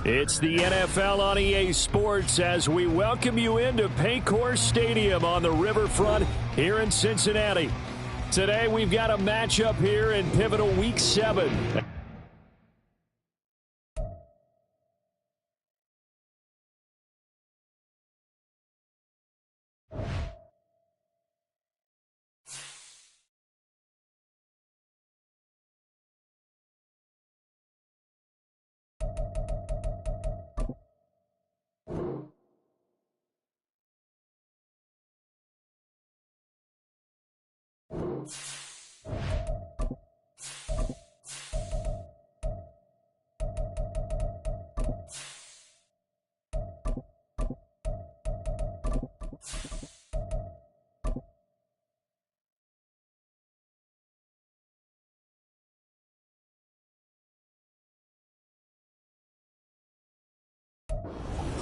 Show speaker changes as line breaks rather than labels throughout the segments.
It's the NFL on EA Sports as we welcome you into Paycor Stadium on the riverfront here in Cincinnati. Today we've got a matchup here in pivotal Week 7.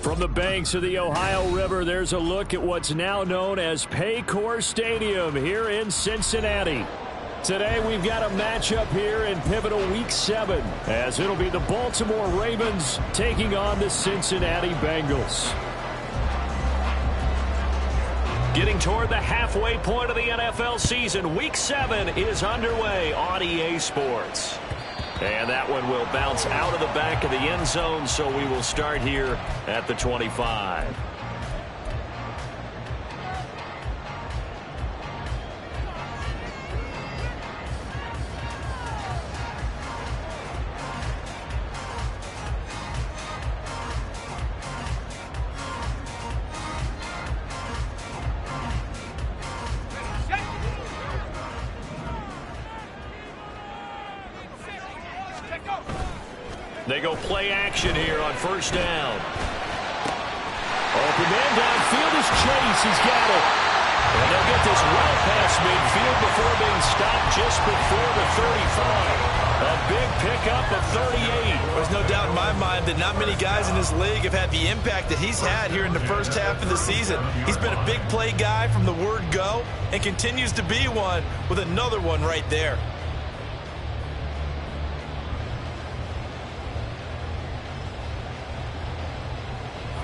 From the banks of the Ohio River, there's a look at what's now known as Paycor Stadium here in Cincinnati. Today we've got a matchup here in pivotal Week 7 as it'll be the Baltimore Ravens taking on the Cincinnati Bengals. Getting toward the halfway point of the NFL season, Week 7 is underway on EA Sports. And that one will bounce out of the back of the end zone, so we will start here at the 25. They go play action here on first down. Open man downfield is Chase. He's got it. And they'll get this well past midfield before being stopped just before the 35. A big pickup at 38.
There's no doubt in my mind that not many guys in this league have had the impact that he's had here in the first half of the season. He's been a big play guy from the word go and continues to be one with another one right there.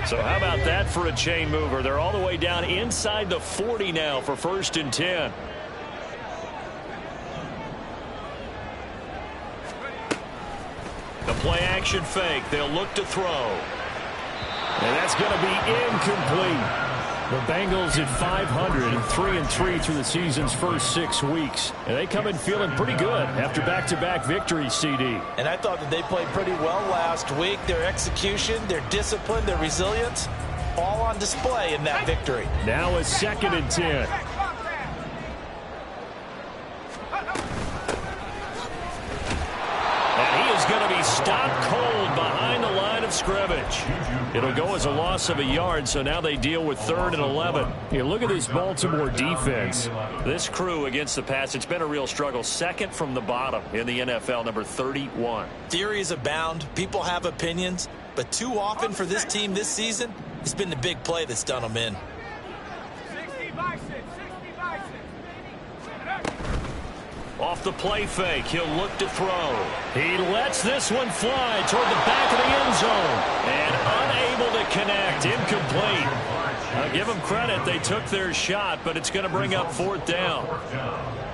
So how about that for a chain mover? They're all the way down inside the 40 now for 1st and 10. The play action fake. They'll look to throw. And that's going to be incomplete. The Bengals at 500 and 3-3 through the season's first 6 weeks. And they come in feeling pretty good after back-to-back victories, CD.
And I thought that they played pretty well last week. Their execution, their discipline, their resilience, all on display in that victory.
Now a 2nd and 10. And he is going to be stopped cold behind the line of scrimmage. It'll go as a loss of a yard, so now they deal with 3rd and 11. You look at this Baltimore defense. This crew against the pass, it's been a real struggle. 2nd from the bottom in the NFL, number 31.
Theories abound. People have opinions. But too often for this team this season, it's been the big play that's done them in.
Off the play fake, he'll look to throw. He lets this one fly toward the back of the end zone. And unable to connect, incomplete. I'll give them credit, they took their shot, but it's going to bring up 4th down.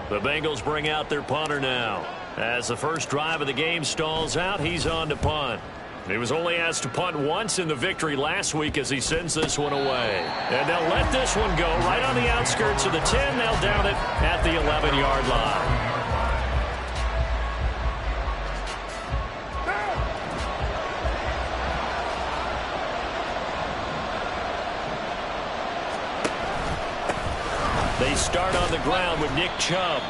The Bengals bring out their punter now. As the first drive of the game stalls out, he's on to punt. He was only asked to punt once in the victory last week as he sends this one away. And they'll let this one go right on the outskirts of the 10. They'll down it at the 11-yard line. They start on the ground with Nick Chubb.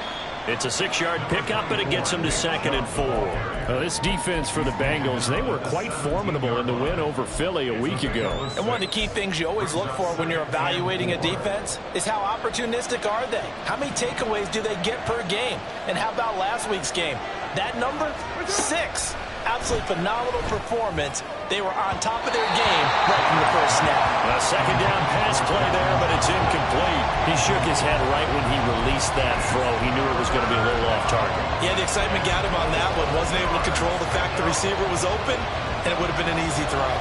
It's a 6-yard pickup, but it gets them to 2nd and 4. This defense for the Bengals, they were quite formidable in the win over Philly a week ago.
And one of the key things you always look for when you're evaluating a defense is how opportunistic are they? How many takeaways do they get per game? And how about last week's game? That number? 6. Absolutely phenomenal performance. They were on top of their game right from the first snap.
A second down pass play there, but it's incomplete. He shook his head right when he released that throw. He knew it was going to be a little off target.
Yeah, the excitement got him on that one. Wasn't able to control the fact the receiver was open, and it would have been an easy throw.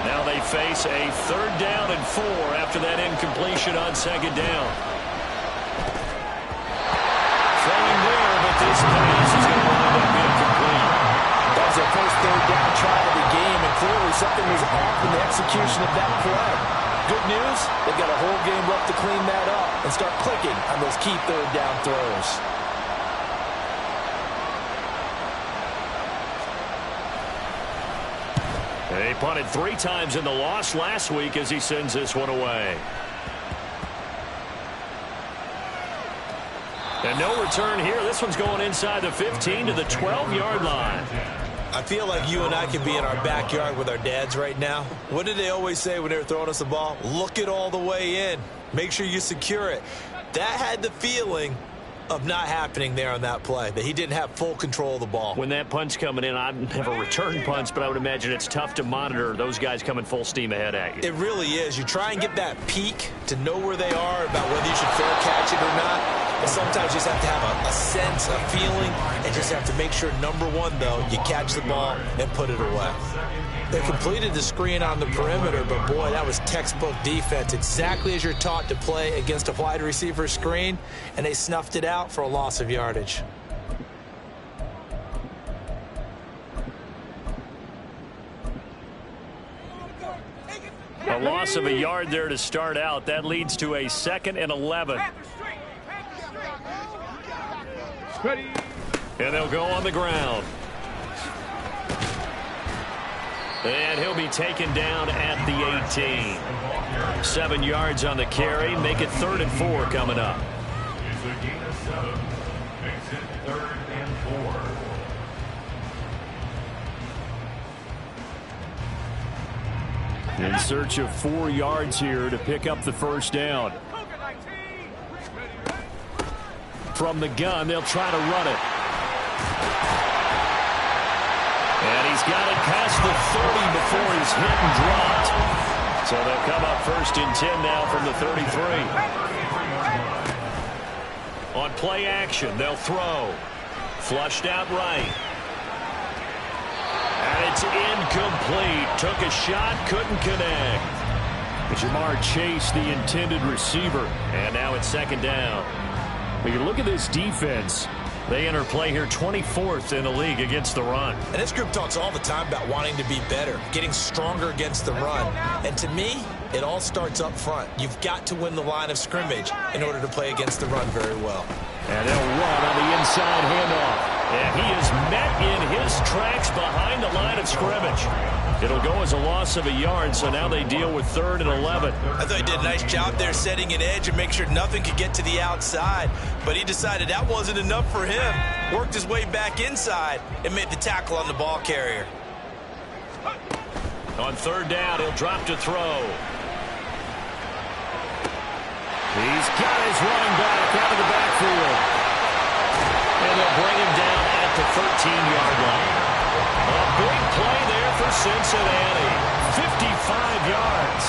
Now they face a 3rd down and 4 after that incompletion on 2nd down. Throwing there, but this pass is going to wind up incomplete.
That was their first 3rd down try of the game, and clearly something was off in the execution of that play. Good news, they've got a whole game left to clean that up and start clicking on those key 3rd down throws.
They punted 3 times in the loss last week as he sends this one away. And no return here. This one's going inside the 15 to the 12-yard line.
I feel like you and I could be in our backyard with our dads right now. What did they always say when they were throwing us the ball? Look it all the way in. Make sure you secure it. That had the feeling of not happening there on that play, that he didn't have full control of the ball.
When that punch coming in, I've never returned punts, but I would imagine it's tough to monitor those guys coming full steam ahead at you.
It really is. You try and get that peek to know where they are, about whether you should fair catch it or not. But sometimes you just have to have a sense, a feeling, and just have to make sure, number one, though, you catch the ball and put it away. They completed the screen on the perimeter, but, boy, that was textbook defense. Exactly as you're taught to play against a wide receiver screen, and they snuffed it out for a loss of yardage.
A loss of a yard there to start out. That leads to a 2nd and 11. And they'll go on the ground. And he'll be taken down at the 18. 7 yards on the carry. Make it 3rd and 4 coming up. In search of 4 yards here to pick up the 1st down. From the gun, they'll try to run it. And he's got it past the 30 before he's hit and dropped. So they'll come up 1st and 10 now from the 33. On play action, they'll throw. Flushed out right. And it's incomplete. Took a shot, couldn't connect. Jamar Chase, the intended receiver. And now it's 2nd down. When you look at this defense, they enter play here 24th in the league against the run.
And this group talks all the time about wanting to be better, getting stronger against the run. And to me, it all starts up front. You've got to win the line of scrimmage in order to play against the run very well.
And they'll run on the inside handoff. And he is met in his tracks behind the line of scrimmage. It'll go as a loss of a yard, so now they deal with 3rd and 11.
I thought he did a nice job there setting an edge and make sure nothing could get to the outside. But he decided that wasn't enough for him. Worked his way back inside and made the tackle on the ball carrier.
On 3rd down, he'll drop to throw. He's got his running back out of the backfield. And they'll bring him down at the 13-yard line. A big play there for Cincinnati. 55 yards.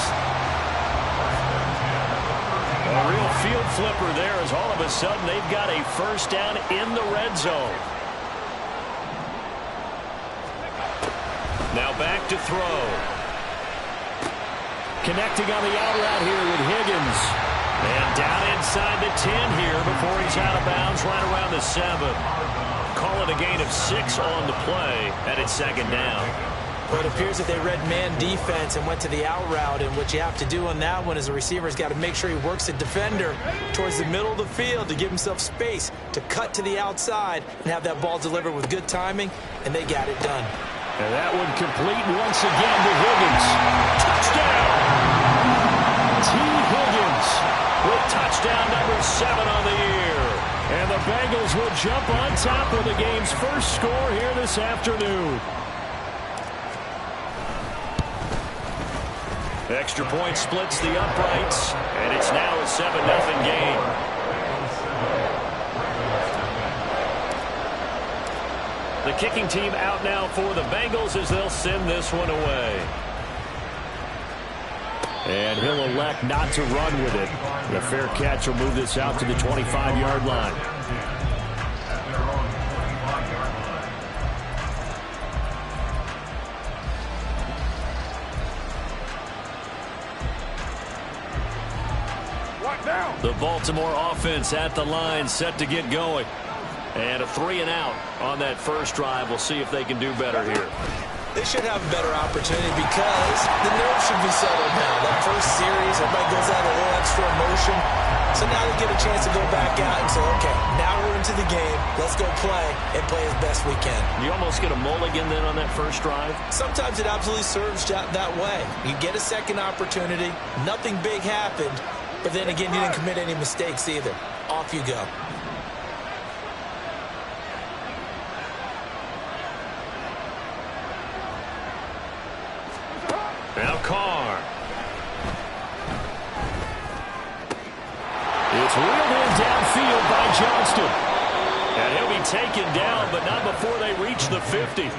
A real field flipper there as all of a sudden they've got a 1st down in the red zone. Now back to throw. Connecting on the out route here with Higgins. And down inside the 10 here before he's out of bounds right around the 7. Call it a gain of 6 on the play, and it's 2nd down.
Well, it appears that they read man defense and went to the out route, and what you have to do on that one is the receiver's got to make sure he works the defender towards the middle of the field to give himself space to cut to the outside and have that ball delivered with good timing, and they got it done.
And that one complete once again to Higgins. Touchdown! T. Higgins with touchdown number 7 on the year. And the Bengals will jump on top of the game's first score here this afternoon. Extra point splits the uprights, and it's now a 7-0 game. The kicking team out now for the Bengals as they'll send this one away. And he'll elect not to run with it. The fair catch will move this out to the 25-yard line. The Baltimore offense at the line, set to get going. And a 3-and-out on that first drive. We'll see if they can do better here.
They should have a better opportunity because the nerves should be settled now. That first series, everybody goes out a little extra emotion. So now they get a chance to go back out and say, okay, now we're into the game. Let's go play and play as best we can.
You almost get a mulligan then on that first drive?
Sometimes it absolutely serves that way. You get a second opportunity. Nothing big happened. But then again, you didn't commit any mistakes either. Off you go.
Now Carr. It's reeled in downfield by Johnston. And he'll be taken down, but not before they reach the 50.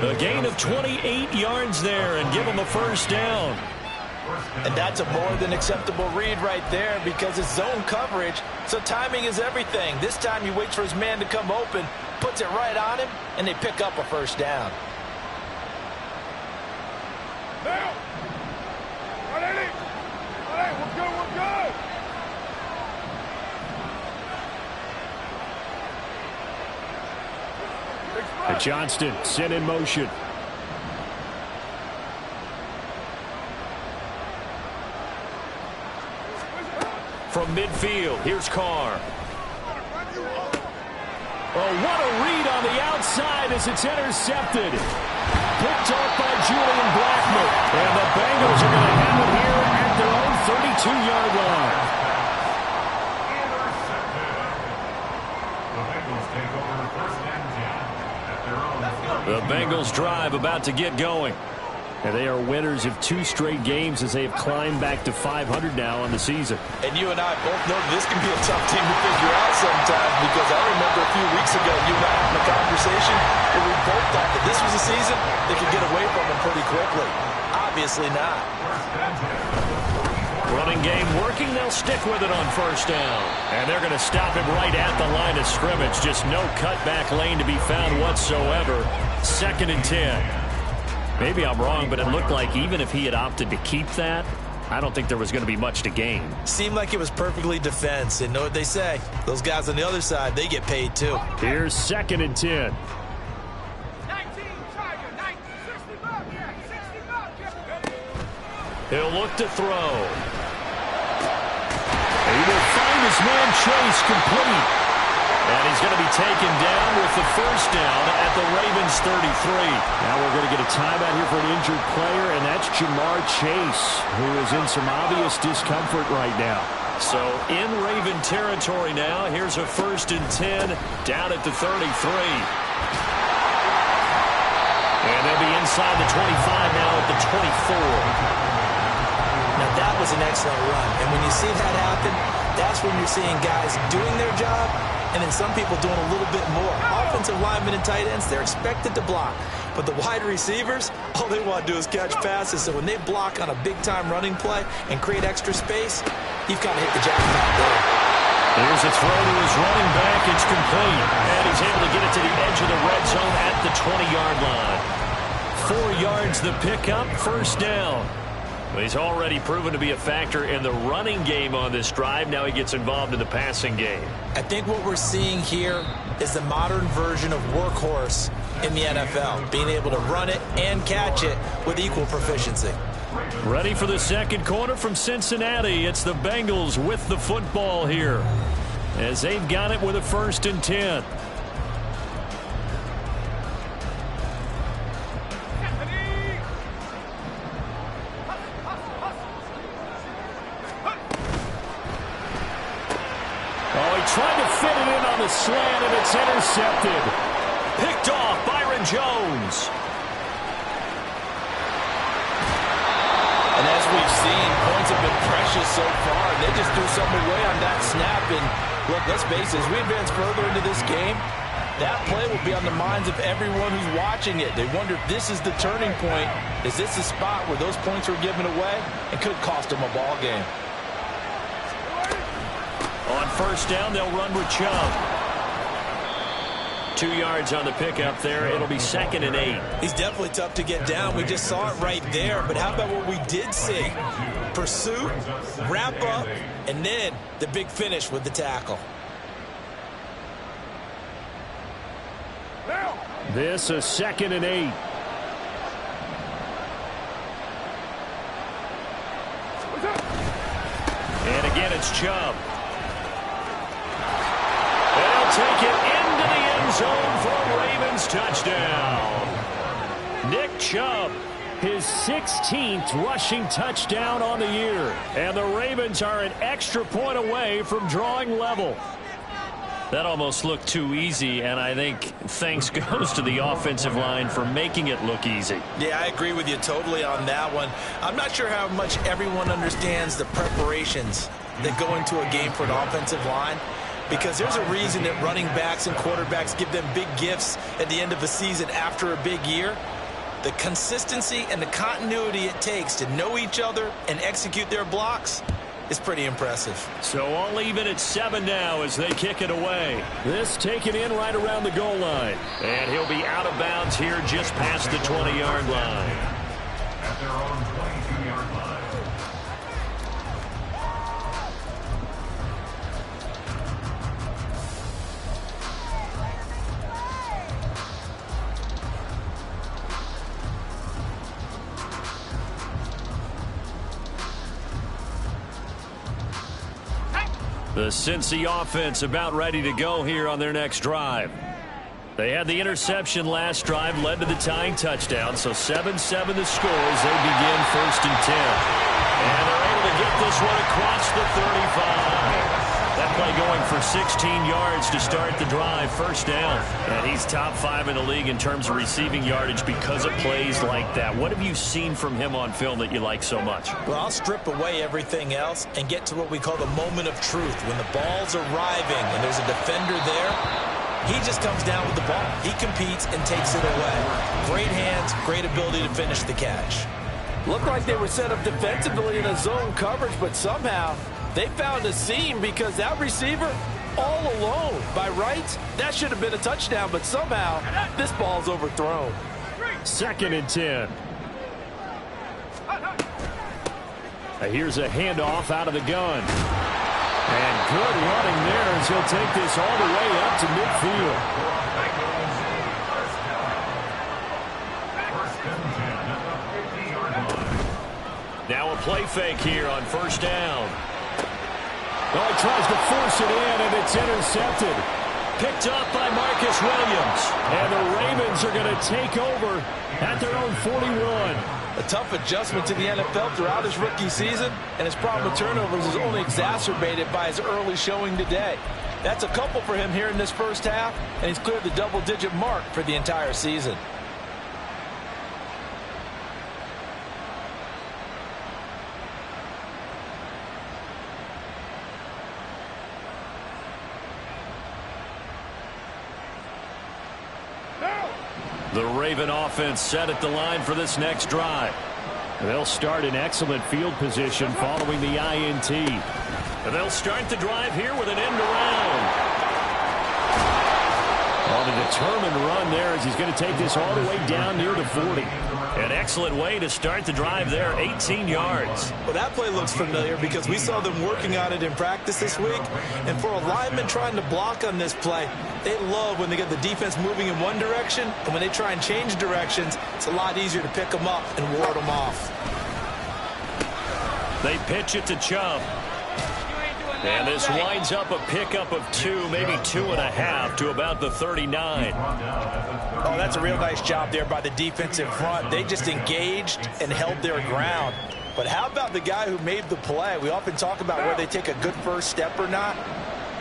A gain of 28 yards there and give them a first down.
And that's a more than acceptable read right there because it's zone coverage, so timing is everything. This time he waits for his man to come open, puts it right on him, and they pick up a first down.
Now! We're good.
Johnston sent in motion. From midfield, here's Carr. Oh, what a read on the outside as it's intercepted. Picked off by Julian Blackmon. And the Bengals are going to have it here at their own 32-yard line. The Bengals drive about to get going. And they are winners of 2 straight games as they have climbed back to 500 now on the season.
And you and I both know this can be a tough team to figure out sometimes because I remember a few weeks ago you and I having a conversation where we both thought that this was a season they could get away from them pretty quickly. Obviously not.
Running game working. They'll stick with it on first down. And they're going to stop him right at the line of scrimmage. Just no cutback lane to be found whatsoever. 2nd and 10. Maybe I'm wrong, but it looked like even if he had opted to keep that, I don't think there was going to be much to gain.
Seemed like it was perfectly defense. And know what they say? Those guys on the other side, they get paid too.
Here's 2nd and 10. He'll look to throw. He will find his man Chase complete. And he's going to be taken down with the first down at the Ravens 33. Now we're going to get a timeout here for an injured player, and that's Jamar Chase, who is in some obvious discomfort right now. So in Raven territory now. Here's a 1st and 10 down at the 33. And they'll be inside the 25 now at the 24.
Now that was an excellent run. And when you see that happen, that's when you're seeing guys doing their job and then some people doing a little bit more. Offensive linemen and tight ends, they're expected to block. But the wide receivers, all they want to do is catch passes. So when they block on a big-time running play and create extra space, you've kind of hit the jackpot there.
Here's a throw to his running back. It's complete. And he's able to get it to the edge of the red zone at the 20-yard line. 4 yards the pickup, first down. Well, he's already proven to be a factor in the running game on this drive. Now he gets involved in the passing game.
I think what we're seeing here is the modern version of workhorse in the NFL, being able to run it and catch it with equal proficiency.
Ready for the second quarter from Cincinnati. It's the Bengals with the football here as they've got it with a 1st and 10. Trying to fit it in on the slant, and it's intercepted. Picked off Byron Jones.
And as we've seen, points have been precious so far. They just threw something away on that snap. And look, let's face it, as we advance further into this game, That play will be on the minds of everyone who's watching it. They wonder if this is the turning point. Is this the spot where those points were given away and could cost them a ball game?
On first down, they'll run with Chubb. 2 yards on the pickup there. It'll be 2nd and 8.
He's definitely tough to get down. We just saw it right there. But how about what we did see? Pursuit, wrap up, and then the big finish with the tackle.
This is 2nd and 8. And again, it's Chubb. They'll take it into the end zone for a Ravens touchdown. Nick Chubb, his 16th rushing touchdown on the year. And the Ravens are an extra point away from drawing level. That almost looked too easy, and I think thanks goes to the offensive line for making it look easy.
Yeah, I agree with you totally on that one. I'm not sure how much everyone understands the preparations that go into a game for an offensive line, because there's a reason that running backs and quarterbacks give them big gifts at the end of a season after a big year. The consistency and the continuity it takes to know each other and execute their blocks is pretty impressive.
So all even at 7 now as they kick it away. This taken in right around the goal line. And he'll be out of bounds here just past the 20-yard line.
At their own 22-yard line.
The Cincy offense about ready to go here on their next drive. They had the interception last drive, led to the tying touchdown, so 7-7 the score as they begin 1st and 10. And they're able to get this one across the 35. That play going for 16 yards to start the drive, 1st down. And he's top 5 in the league in terms of receiving yardage because of plays like that. What have you seen from him on film that you like so much?
Well, I'll strip away everything else and get to what we call the moment of truth. When the ball's arriving and there's a defender there, he just comes down with the ball. He competes and takes it away. Great hands, great ability to finish the catch.
Looked like they were set up defensively in a zone coverage, but somehow they found a seam because that receiver all alone. By rights, that should have been a touchdown, but somehow this ball's overthrown.
2nd and 10. Here's a handoff out of the gun. And good running there as he'll take this all the way up to midfield. Now a play fake here on 1st down. Oh, he tries to force it in, and it's intercepted. Picked up by Marcus Williams. And the Ravens are going to take over at their own 41.
A tough adjustment to the NFL throughout his rookie season, and his problem with turnovers is only exacerbated by his early showing today. That's a couple for him here in this 1st half, and he's cleared the double-digit mark for the entire season.
The Raven offense set at the line for this next drive. They'll start in excellent field position following the INT. And they'll start the drive here with an end around. On a determined run there as he's going to take this all the way down near the 40. An excellent way to start the drive there, 18 yards.
Well, that play looks familiar because we saw them working on it in practice this week. And for a lineman trying to block on this play, they love when they get the defense moving in one direction, and when they try and change directions, it's a lot easier to pick them up and ward them off.
They pitch it to Chubb. And this winds up a pickup of 2, maybe 2.5 to about the 39.
Oh, that's a real nice job there by the defensive front. They just engaged and held their ground. But how about the guy who made the play? We often talk about whether they take a good first step or not.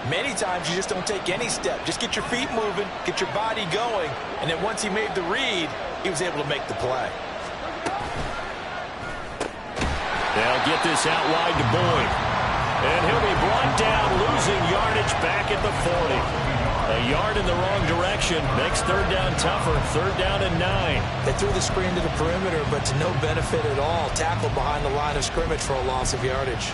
Many times you just don't take any step. Just get your feet moving, get your body going, and then once he made the read, he was able to make the play.
They'll get this out wide to Boyd. And he'll be brought down, losing yardage back at the 40. A yard in the wrong direction makes third down tougher. Third down and 9.
They threw the screen to the perimeter, but to no benefit at all. Tackled behind the line of scrimmage for a loss of yardage.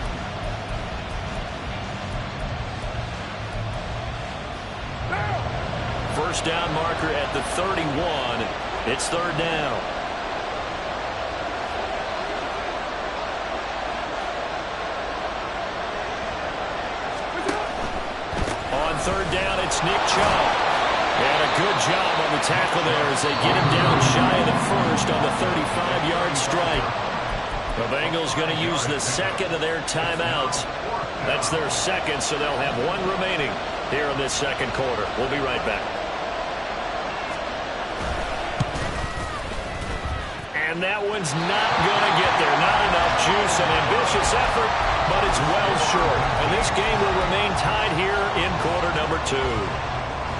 First down marker at the 31. It's third down. On third down, it's Nick Chubb. And a good job on the tackle there as they get him down shy of the first on the 35-yard strike. The Bengals going to use the second of their timeouts. That's their second, so they'll have one remaining here in this second quarter. We'll be right back. And that one's not going to get there. Not enough juice. An ambitious effort, but it's well short. And this game will remain tied here in quarter number 2.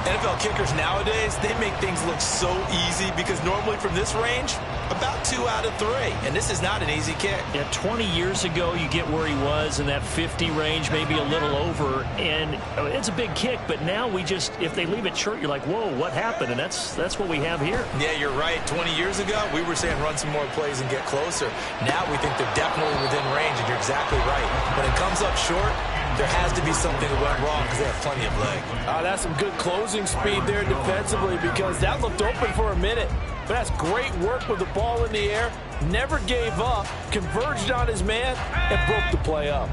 NFL kickers nowadays, they make things look so easy because normally from this range, about 2 out of 3. And this is not an easy kick.
Yeah, 20 years ago, you get where he was in that 50 range, maybe a little over. And it's a big kick, but now we just, if they leave it short, you're like, whoa, what happened? And that's what we have here.
Yeah, you're right. 20 years ago, we were saying run some more plays and get closer. Now we think they're definitely within range, and you're exactly right. When it comes up short, there has to be something that went wrong because they have plenty of leg.
That's some good closing speed there defensively because that looked open for a minute. But that's great work with the ball in the air. Never gave up, converged on his man, and broke the play up.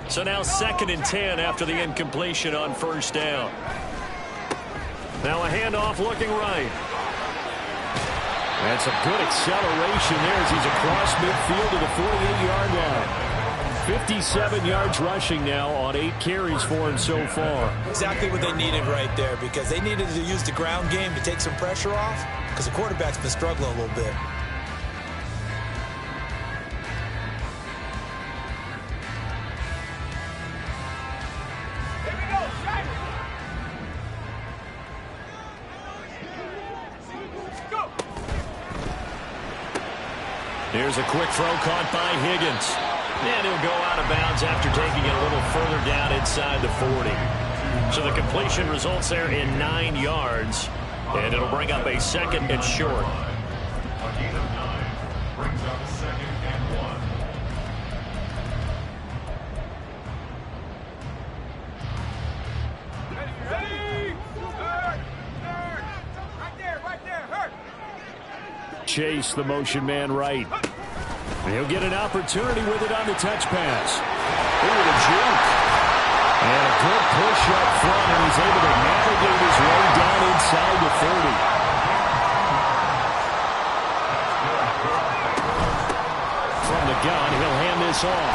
So now 2nd and 10 after the incompletion on first down. Now a handoff looking right. That's a good acceleration there as he's across midfield to the 48-yard line. 57 yards rushing now on 8 carries for him so far.
Exactly what they needed right there because they needed to use the ground game to take some pressure off because the quarterback's been struggling a little bit.
Here's a quick throw caught by Higgins. And he'll go out of bounds after taking it a little further down inside the 40. So the completion results there in 9 yards. And it'll bring up a 2nd and short.
A gain of 9 brings up 2nd and 1.
Chase, the motion man right. And he'll get an opportunity with it on the touch pass. Ooh, the juke. And a good push up front, and he's able to navigate his way down inside the 30. From the gun, he'll hand this off.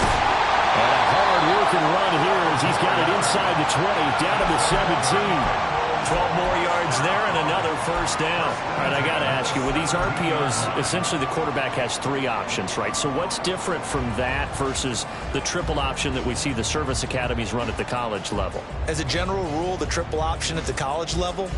And a hard-working run here as he's got it inside the 20, down to the 17. 12 more yards there and another first down. All right, I got to ask you, with these RPOs, essentially the quarterback has 3 options, right? So what's different from that versus the triple option that we see the service academies run at the college level?
As a general rule, the triple option at the college level,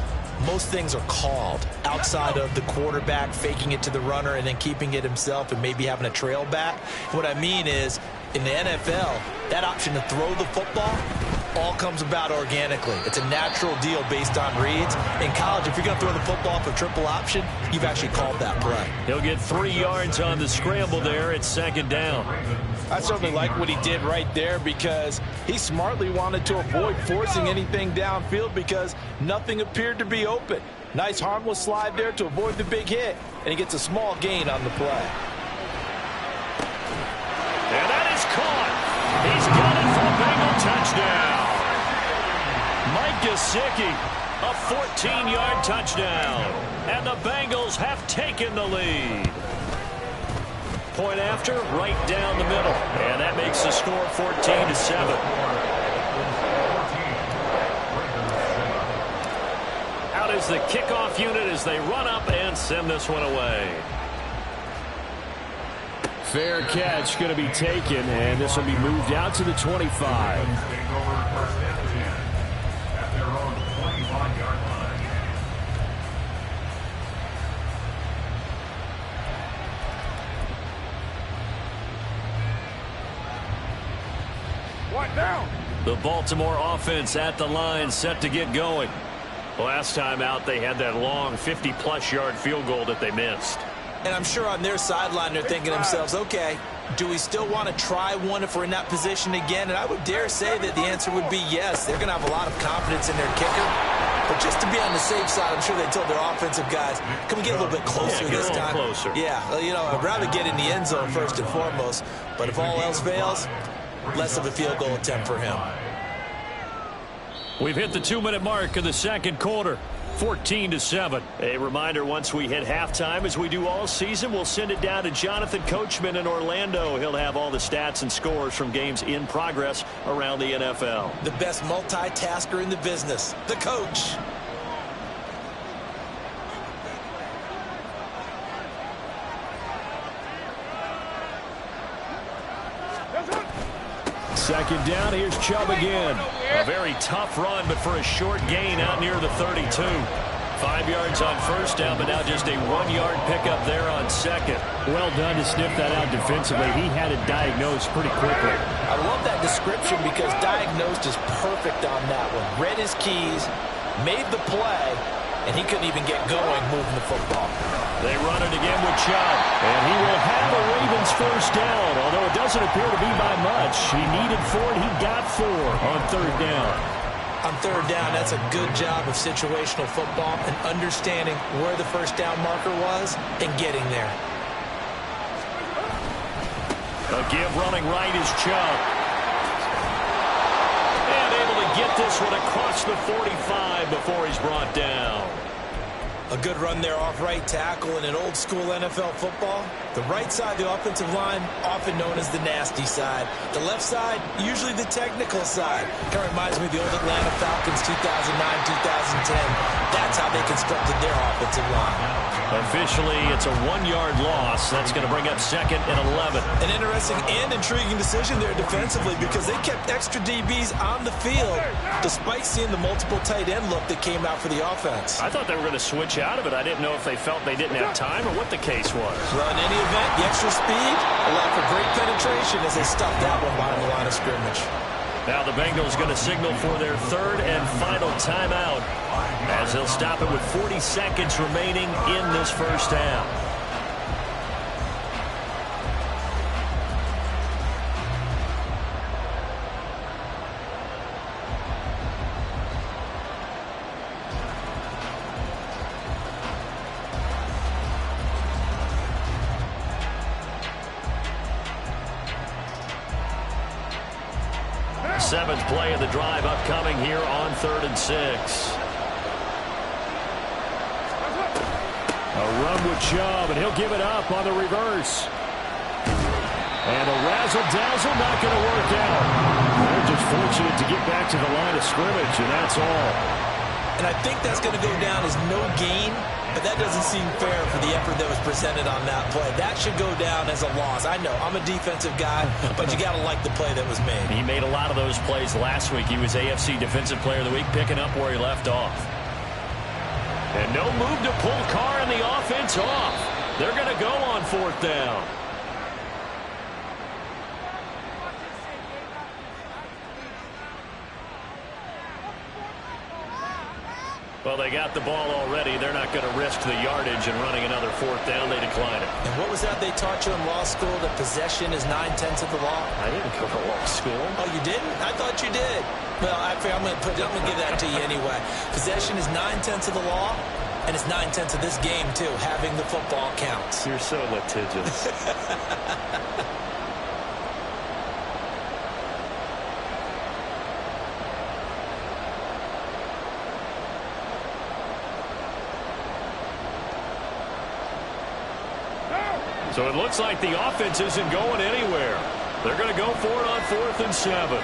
most things are called outside of the quarterback faking it to the runner and then keeping it himself and maybe having a trail back. What I mean is, in the NFL, that option to throw the football all comes about organically. It's a natural deal based on reads. In college, if you're going to throw the football for triple option, you've actually called that play.
He'll get 3 yards on the scramble there. It's 2nd down.
I certainly like what he did right there because he smartly wanted to avoid forcing anything downfield because nothing appeared to be open. Nice harmless slide there to avoid the big hit, and he gets a small gain on the play.
And that is caught. He's got it for a Bengal touchdown. Mike Gesicki, a 14-yard touchdown. And the Bengals have taken the lead. Point after, right down the middle. And that makes the score 14-7. Out is the kickoff unit as they run up and send this one away. Fair catch going to be taken, and this will be moved out to the 25.
Take over 1st and 10 at their own 25-yard line.
What down?
The Baltimore offense at the line, set to get going. Last time out, they had that long 50-plus yard field goal that they missed.
And I'm sure on their sideline they're thinking to themselves, okay, do we still want to try one if we're in that position again? And I would dare say that the answer would be yes. They're going to have a lot of confidence in their kicker. But just to be on the safe side, I'm sure they told their offensive guys, can we get a little bit closer this time?
Closer.
Yeah, you know, I'd rather get in the end zone first and foremost. But if all else fails, less of a field goal attempt for him.
We've hit the 2-minute mark of the second quarter. 14-7. A reminder, once we hit halftime, as we do all season, we'll send it down to Jonathan Coachman in Orlando. He'll have all the stats and scores from games in progress around the NFL.
The best multitasker in the business, the coach.
Second down, here's Chubb again. A very tough run, but for a short gain out near the 32. 5 yards on first down, but now just a 1-yard pickup there on second. Well done to sniff that out defensively. He had it diagnosed pretty quickly.
I love that description because diagnosed is perfect on that one. Read his keys, made the play, and he couldn't even get going moving the football.
They run it again with Chubb, and he will have a Ravens first down, although it doesn't appear to be by much. He needed 4, and he got 4 on third down.
On third down, that's a good job of situational football and understanding where the first down marker was and getting there.
A give running right is Chubb. And able to get this one across the 45 before he's brought down.
A good run there off right tackle in an old-school NFL football. The right side of the offensive line, often known as the nasty side. The left side, usually the technical side. Kind of reminds me of the old Atlanta Falcons 2009-2010. That's how they constructed their offensive line.
Officially, it's a 1-yard loss. That's going to bring up second and 11.
An interesting and intriguing decision there defensively because they kept extra DBs on the field despite seeing the multiple tight end look that came out for the offense.
I thought they were going to switch out of it. I didn't know if they felt they didn't have time or what the case was.
Well, in any event, the extra speed allowed for great penetration as they stuffed that one behind the line of scrimmage.
Now the Bengals going to signal for their third and final timeout as they'll stop it with 40 seconds remaining in this first half. Seventh play of the drive upcoming here on 3rd and 6. A run with Chubb, and he'll give it up on the reverse. And a razzle-dazzle not going to work out. They're just fortunate to get back to the line of scrimmage, and that's all.
And I think that's going to go down as no gain, but that doesn't seem fair for the effort that was presented on that play. That should go down as a loss. I know, I'm a defensive guy, but you got to like the play that was made.
He made a lot of those plays last week. He was AFC Defensive Player of the Week, picking up where he left off. And no move to pull Carr and the offense off. They're going to go on 4th down. Well, they got the ball already. They're not going to risk the yardage and running another 4th down. They decline it.
And what was that they taught you in law school, that possession is 9/10 of the law?
I didn't go to law school.
Oh, you didn't? I thought you did. Well, I'm going to give that to you anyway. Possession is 9/10 of the law, and it's 9/10 of this game, too. Having the football counts.
You're so litigious. So it looks like the offense isn't going anywhere. They're going to go for it on 4th and 7.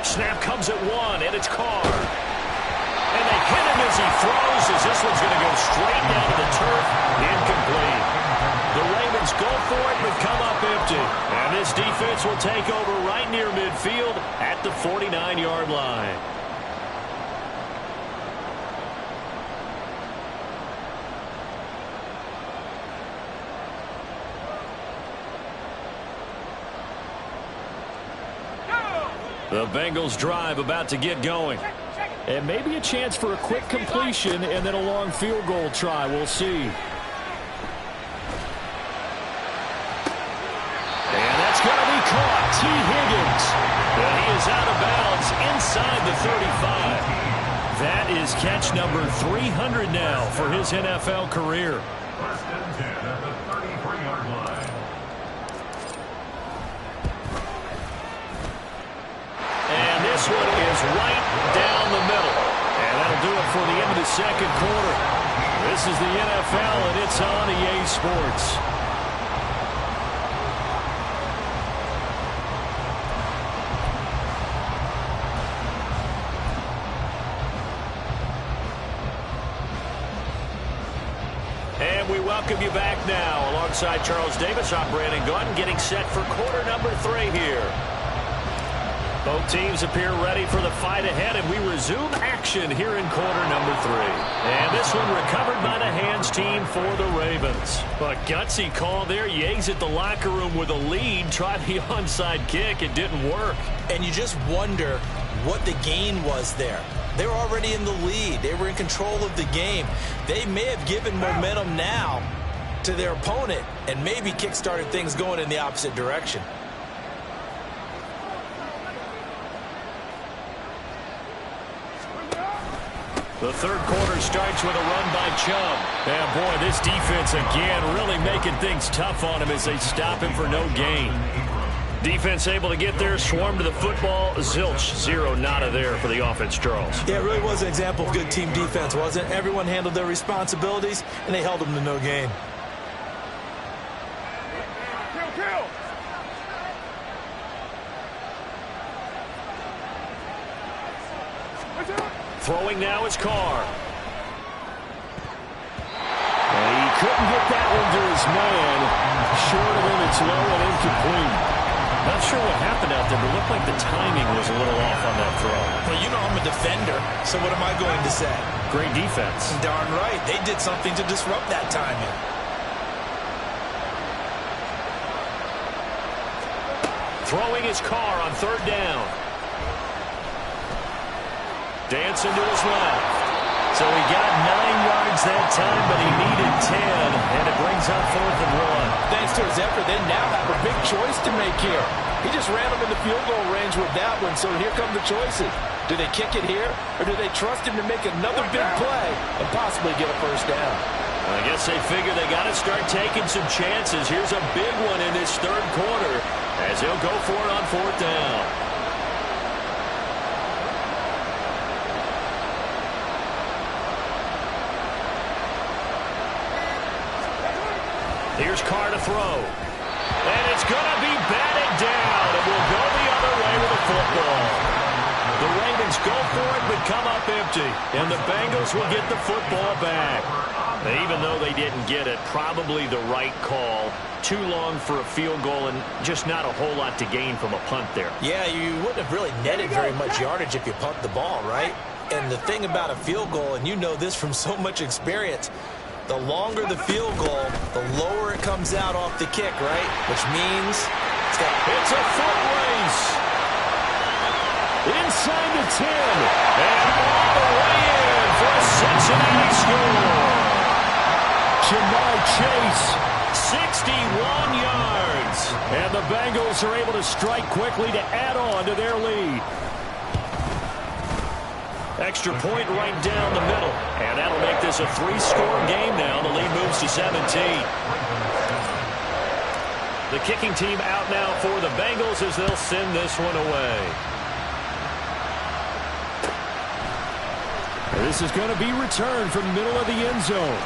Snap comes at 1, and it's Carr. And they hit him as he throws, as this one's going to go straight down to the turf. Incomplete. The Ravens go for it, but come up empty. And this defense will take over right near midfield at the 49-yard line. The Bengals drive about to get going. And maybe a chance for a quick completion and then a long field goal try. We'll see. And that's going to be caught. T. Higgins. And he is out of bounds inside the 35. That is catch number 300 now for his NFL career.
First and 10 at the 33-yard line.
And this one is right down the middle. And that'll do it for the end of the second quarter. This is the NFL, and it's on EA Sports. And we welcome you back now. Alongside Charles Davis, I'm Brandon Gordon, getting set for quarter number 3 here. Both teams appear ready for the fight ahead, and we resume action here in quarter number 3. And this one recovered by the hands team for the Ravens. A gutsy call there. You exit the locker room with a lead. Tried the onside kick. It didn't work.
And you just wonder what the gain was there. They were already in the lead. They were in control of the game. They may have given momentum now to their opponent and maybe kick-started things going in the opposite direction.
The third quarter starts with a run by Chubb. And boy, this defense again really making things tough on him as they stop him for no gain. Defense able to get there, swarm to the football. Zilch, 0 nada there for the offense, Charles.
Yeah, it really was an example of good team defense, wasn't it? Everyone handled their responsibilities, and they held them to no gain.
Kill!
Throwing now is Carr. And he couldn't get that one to his man. Short of him, it's low and incomplete. Not sure what happened out there, but it looked like the timing was a little off on that throw.
Well, you know I'm a defender, so what am I going to say?
Great defense.
Darn right. They did something to disrupt that timing.
Throwing his Carr on third down. Dancing to his left. So he got 9 yards that time, but he needed 10, and it brings up 4th and 1.
Thanks to his effort, they now have a big choice to make here. He just ran them in the field goal range with that one, so here come the choices. Do they kick it here, or do they trust him to make another big play and possibly get a first down?
I guess they figure they got to start taking some chances. Here's a big one in this third quarter as he'll go for it on 4th down. Here's Carr to throw. And it's going to be batted down. It will go the other way with the football. The Ravens go for it but come up empty. And the Bengals will get the football back. Even though they didn't get it, probably the right call. Too long for a field goal and just not a whole lot to gain from a punt there.
Yeah, you wouldn't have really netted very much yardage if you punt the ball, right? And the thing about a field goal, and you know this from so much experience, the longer the field goal, the lower it comes out off the kick, right? Which means
it's a foot race. Inside the 10. And all the way in for a Cincinnati score. Jamar Chase, 61 yards. And the Bengals are able to strike quickly to add on to their lead. Extra point right down the middle. And that'll make this a 3-score game now. The lead moves to 17. The kicking team out now for the Bengals as they'll send this one away. This is going to be returned from the middle of the end zone.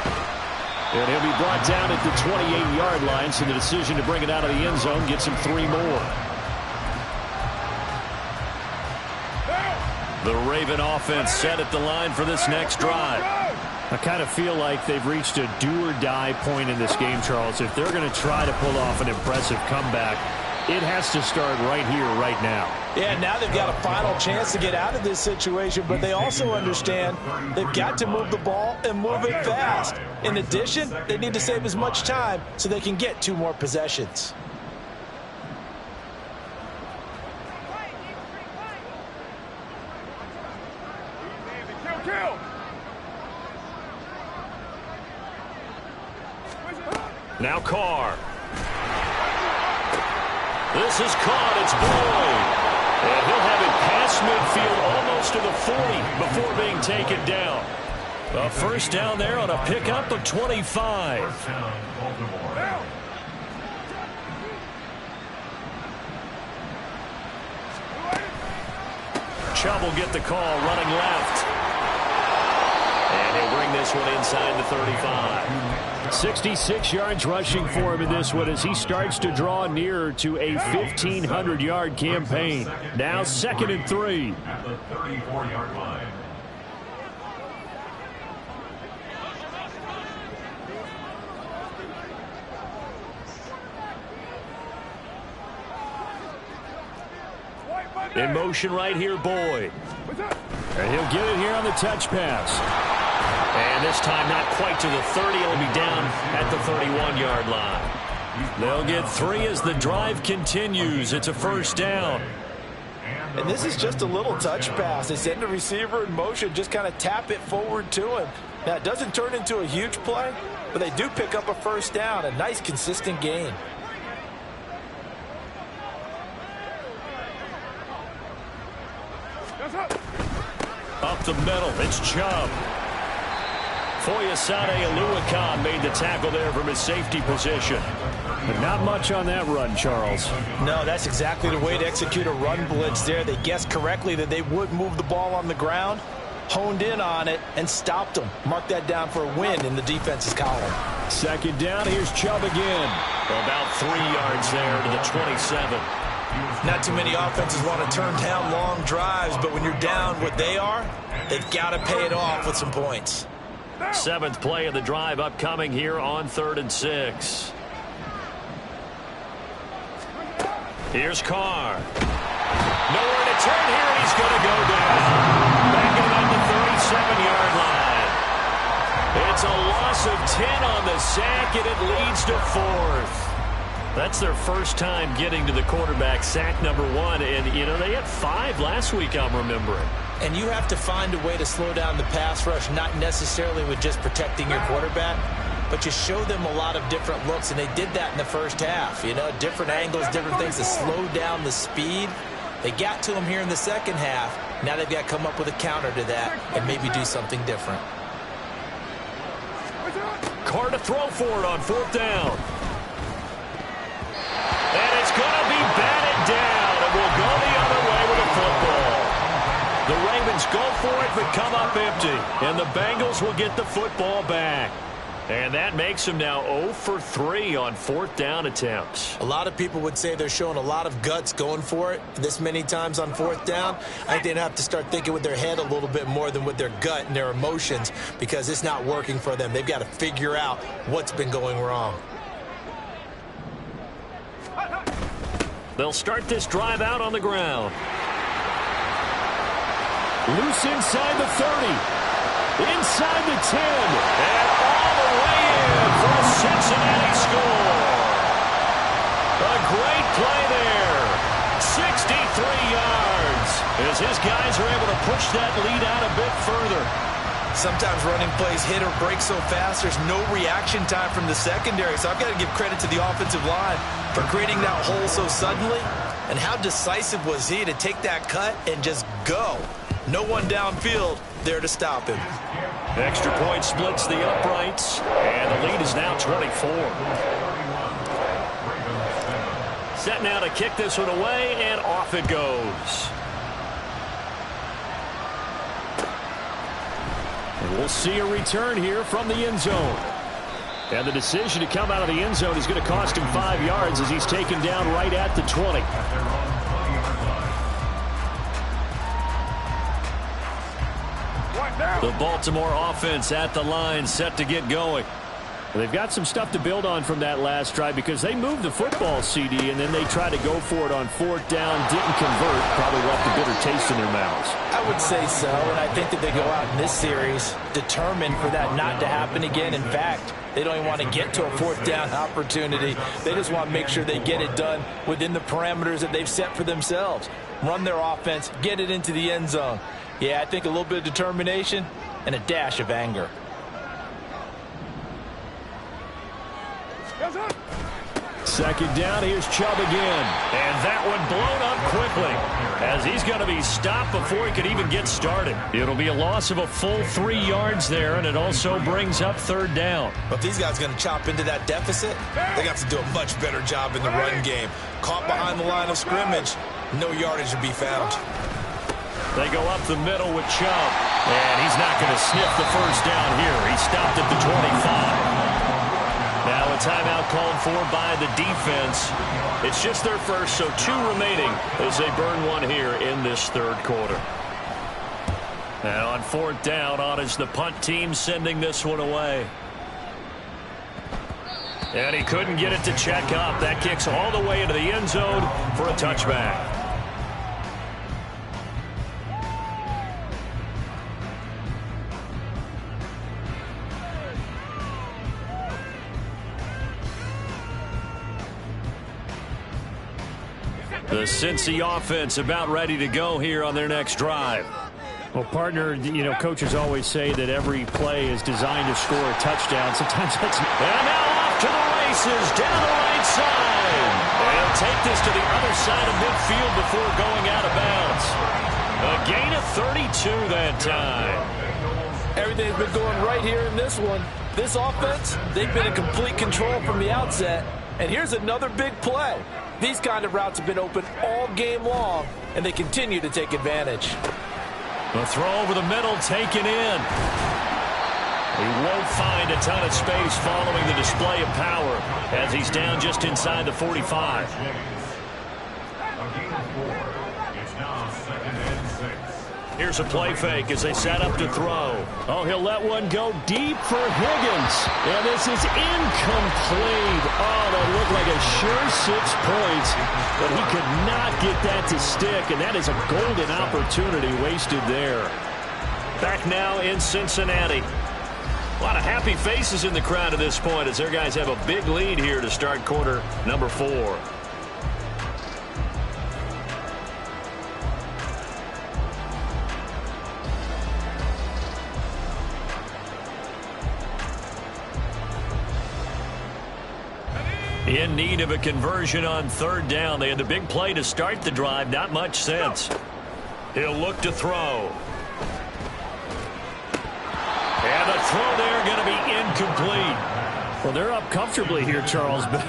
And he'll be brought down at the 28-yard line, so the decision to bring it out of the end zone gets him 3 more. The Raven offense set at the line for this next drive. I kind of feel like they've reached a do-or-die point in this game, Charles. If they're going to try to pull off an impressive comeback, it has to start right here, right now.
Yeah, now they've got a final chance to get out of this situation, but they also understand they've got to move the ball and move it fast. In addition, they need to save as much time so they can get 2 more possessions.
Now Carr. This is caught. It's Boyd. And he'll have it past midfield almost to the 40 before being taken down. A first down there on a pickup of 25. Chubb will get the call running left. And he'll bring this one inside the 35.
66 yards rushing for him in this one as he starts to draw nearer to a 1,500-yard campaign. Now 2nd and 3.
At the 34-yard line.
In motion right here, Boyd.
And he'll get it here on the touch pass.
And this time not quite to the 30. It'll be down at the 31-yard line. They'll get 3 as the drive continues. It's a first down.
And this is just a little touch pass. They send the receiver in motion, just kind of tap it forward to him. Now, it doesn't turn into a huge play, but they do pick up a first down. A nice, consistent gain.
Up the middle, it's Chubb. Foyesade Oluwakan made the tackle there from his safety position.
But not much on that run, Charles.
No, that's exactly the way to execute a run blitz there. They guessed correctly that they would move the ball on the ground, honed in on it, and stopped them. Mark that down for a win in the defense's column.
2nd down, here's Chubb again.
About 3 yards there to the 27.
Not too many offenses want to turn down long drives, but when you're down what they are, they've got to pay it off with some points.
7th play of the drive upcoming here on 3rd and 6. Here's Carr. Nowhere to turn here, and he's going to go down. Back at the 37-yard line. It's a loss of 10 on the sack, and it leads to 4th. That's their first time getting to the quarterback, sack number 1. And, you know, they had 5 last week, I'm remembering.
And you have to find a way to slow down the pass rush, not necessarily with just protecting your quarterback, but you show them a lot of different looks, and they did that in the first half. You know, different angles, different things to slow down the speed. They got to him here in the second half. Now they've got to come up with a counter to that and maybe do something different.
Carr to throw for it on 4th down. And it's going to be batted down, and we'll go the other way with the football. The Ravens go for it, but come up empty. And the Bengals will get the football back. And that makes them now 0 for 3 on 4th down attempts.
A lot of people would say they're showing a lot of guts going for it this many times on 4th down. I think they'd have to start thinking with their head a little bit more than with their gut and their emotions, because it's not working for them. They've got to figure out what's been going wrong.
They'll start this drive out on the ground.
Loose inside the 30. Inside the 10.
And all the way in for a Cincinnati score. A great play there. 63 yards as his guys are able to push that lead out a bit further.
Sometimes running plays hit or break so fast, there's no reaction time from the secondary. So I've got to give credit to the offensive line for creating that hole so suddenly. And how decisive was he to take that cut and just go? No one downfield there to stop him.
Extra point splits the uprights, and the lead is now 24. Set now to kick this one away, and off it goes.
And we'll see a return here from the end zone. And the decision to come out of the end zone is going to cost him 5 yards as he's taken down right at the 20.
The Baltimore offense at the line, set to get going.
They've got some stuff to build on from that last drive because they moved the football, CD, and then they tried to go for it on 4th down, didn't convert, probably left a bitter taste in their mouths.
I would say so, and I think that they go out in this series determined for that not to happen again. In fact, they don't even want to get to a 4th down opportunity. They just want to make sure they get it done within the parameters that they've set for themselves. Run their offense, get it into the end zone. Yeah, I think a little bit of determination and a dash of anger.
Second down, here's Chubb again.
And that one blown up quickly as he's going to be stopped before he could even get started. It'll be a loss of a full 3 yards there, and it also brings up third down.
But if these guys are going to chop into that deficit, they got to do a much better job in the run game. Caught behind the line of scrimmage, no yardage to be found.
They go up the middle with Chubb, and he's not going to sniff the first down here. He stopped at the 25. Now a timeout called for by the defense. It's just their first, so 2 remaining as they burn one here in this third quarter. And on fourth down, on is the punt team sending this one away. And he couldn't get it to check up. That kicks all the way into the end zone for a touchback. The Cincy offense about ready to go here on their next drive.
Well, partner, coaches always say that every play is designed to score a touchdown. Sometimes that's...
And now off to the races down the right side. And he'll take this to the other side of midfield before going out of bounds. A gain of 32 that time.
Everything's been going right here in this one. This offense, they've been in complete control from the outset. And here's another big play. These kind of routes have been open all game long, and they continue to take advantage.
The throw over the middle taken in. He won't find a ton of space following the display of power as he's down just inside the 45.
It's now 2nd and 6.
Here's a play fake as they set up to throw.
Oh, he'll let one go deep for Higgins. And this is incomplete. Oh, that looked like a sure 6 points. But he could not get that to stick. And that is a golden opportunity wasted there.
Back now in Cincinnati. A lot of happy faces in the crowd at this point as their guys have a big lead here to start quarter number 4. In need of a conversion on third down. They had the big play to start the drive. Not much sense. He'll look to throw. And the throw there going to be incomplete.
Well, they're up comfortably here, Charles, but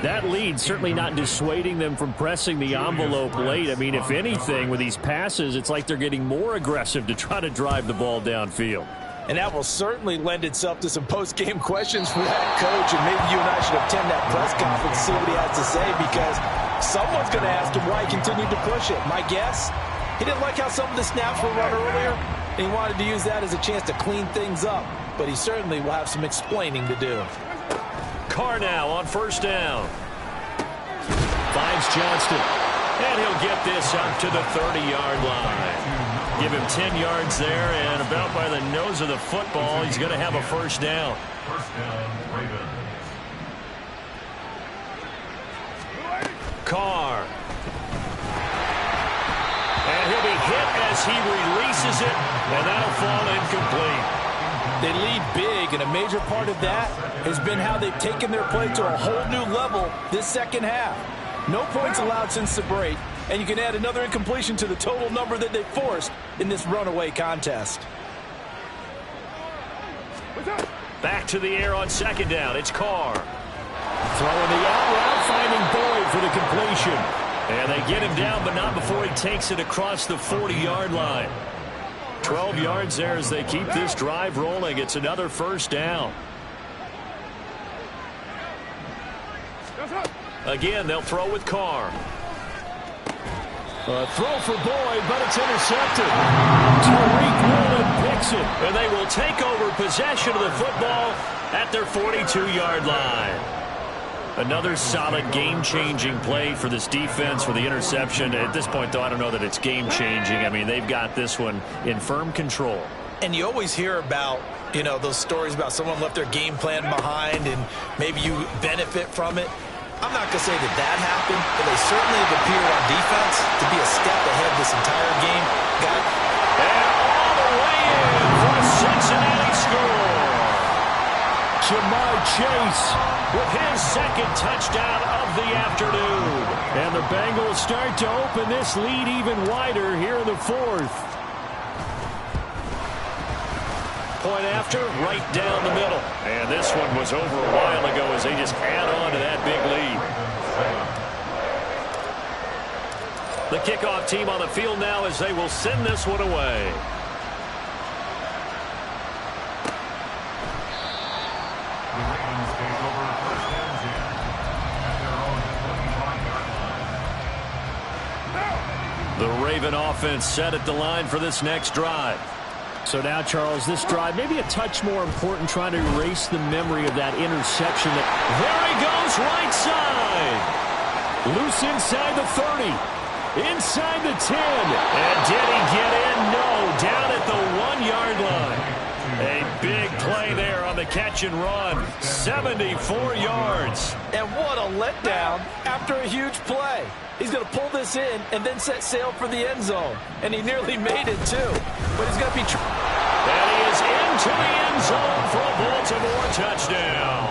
that lead certainly not dissuading them from pressing the envelope late. I mean, if anything, with these passes, it's like they're getting more aggressive to try to drive the ball downfield.
And that will certainly lend itself to some post-game questions for that coach. And maybe you and I should attend that press conference to see what he has to say, because someone's going to ask him why he continued to push it. My guess, he didn't like how some of the snaps were run earlier, and he wanted to use that as a chance to clean things up. But he certainly will have some explaining to do.
Carr now on first down. Finds Johnston. And he'll get this up to the 30-yard line. Give him 10 yards there, and about by the nose of the football, he's going to have a first down.
First down, Ravens.
Carr. And he'll be hit as he releases it, and that'll fall incomplete.
They lead big, and a major part of that has been how they've taken their play to a whole new level this second half. No points allowed since the break, and you can add another incompletion to the total number that they forced in this runaway contest.
Back to the air on second down. It's Carr.
Throwing the out route, finding Boyd for the completion.
And they get him down, but not before he takes it across the 40-yard line. 12 yards there as they keep this drive rolling. It's another first down. Again, they'll throw with Carr.
A throw for Boyd, but it's intercepted. Tariq Woolen picks it.
And they will take over possession of the football at their 42-yard line. Another solid game-changing play for this defense for the interception. At this point, though, I don't know that it's game-changing. I mean, they've got this one in firm control.
And you always hear about, those stories about someone left their game plan behind and maybe you benefit from it. I'm not going to say that happened, but they certainly have appeared on defense to be a step ahead this entire game.
And all the way in for a Cincinnati score.
Jamar Chase
with his second touchdown of the afternoon.
And the Bengals start to open this lead even wider here in the fourth.
Point after, right down the middle. And this one was over a while ago as they just add on to that big lead. The kickoff team on the field now as they will send this one away.
The Ravens take over first and 10 at their own 25-yard line.
The Raven offense set at the line for this next drive.
So now, Charles, this drive maybe a touch more important, trying to erase the memory of that interception.
There he goes, right side.
Loose inside the 30. Inside the 10.
And did he get in? No, down at the 1-yard line. A big play there on the catch and run. 74 yards.
And what a letdown after a huge play. He's going to pull this in and then set sail for the end zone. And he nearly made it, too. But he's going to be...
And he is into the end zone for a Baltimore touchdown.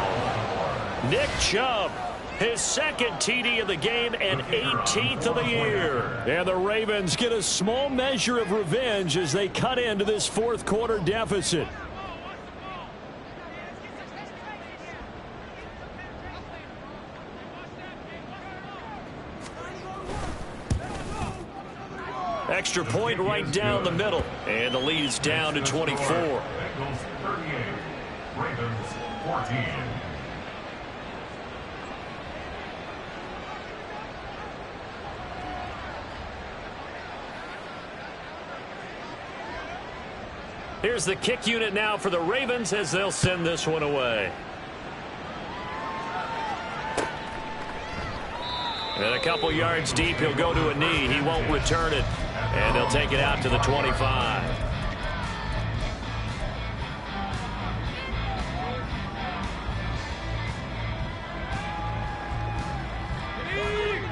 Nick Chubb, his second TD of the game and 18th of the year.
And the Ravens get a small measure of revenge as they cut into this fourth quarter deficit.
Extra point right down the middle. And the lead is down to 24.
Bengals 38, Ravens 14.
Here's the kick unit now for the Ravens as they'll send this one away. And a couple yards deep, he'll go to a knee. He won't return it. And they'll take it out to the 25.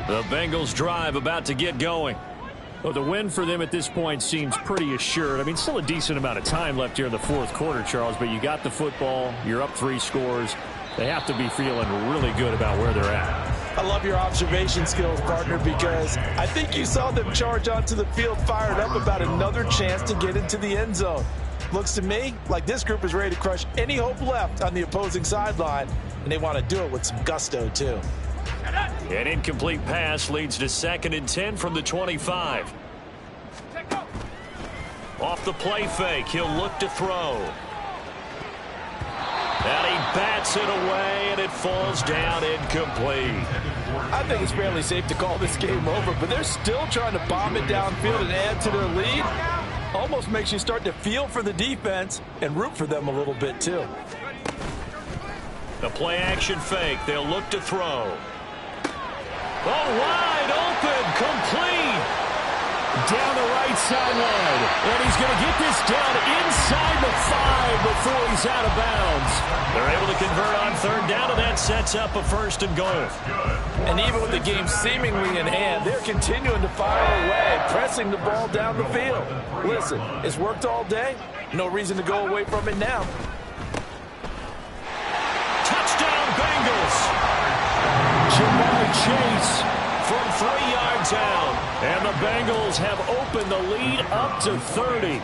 The Bengals drive about to get going.
Well, the win for them at this point seems pretty assured. I mean, still a decent amount of time left here in the fourth quarter, Charles, but you got the football, you're up 3 scores. They have to be feeling really good about where they're at.
I love your observation skills, partner, because I think you saw them charge onto the field fired up about another chance to get into the end zone. Looks to me like this group is ready to crush any hope left on the opposing sideline, and they want to do it with some gusto, too.
An incomplete pass leads to 2nd and 10 from the 25. Off the play fake, he'll look to throw. And he bats it away, and it falls down incomplete.
I think it's fairly safe to call this game over, but they're still trying to bomb it downfield and add to their lead. Almost makes you start to feel for the defense and root for them a little bit, too.
The play action fake, they'll look to throw. Oh, wide open, complete.
Down the right sideline. And he's going to get this down inside the 5 before he's out of bounds.
They're able to convert on 3rd down, and that sets up a 1st and goal.
And even with the game seemingly in hand, they're continuing to fire away, pressing the ball down the field. Listen, it's worked all day. No reason to go away from it now.
Touchdown, Bengals.
Jamar Chase
From 3 yards out.
And the Bengals have opened the lead up to 30.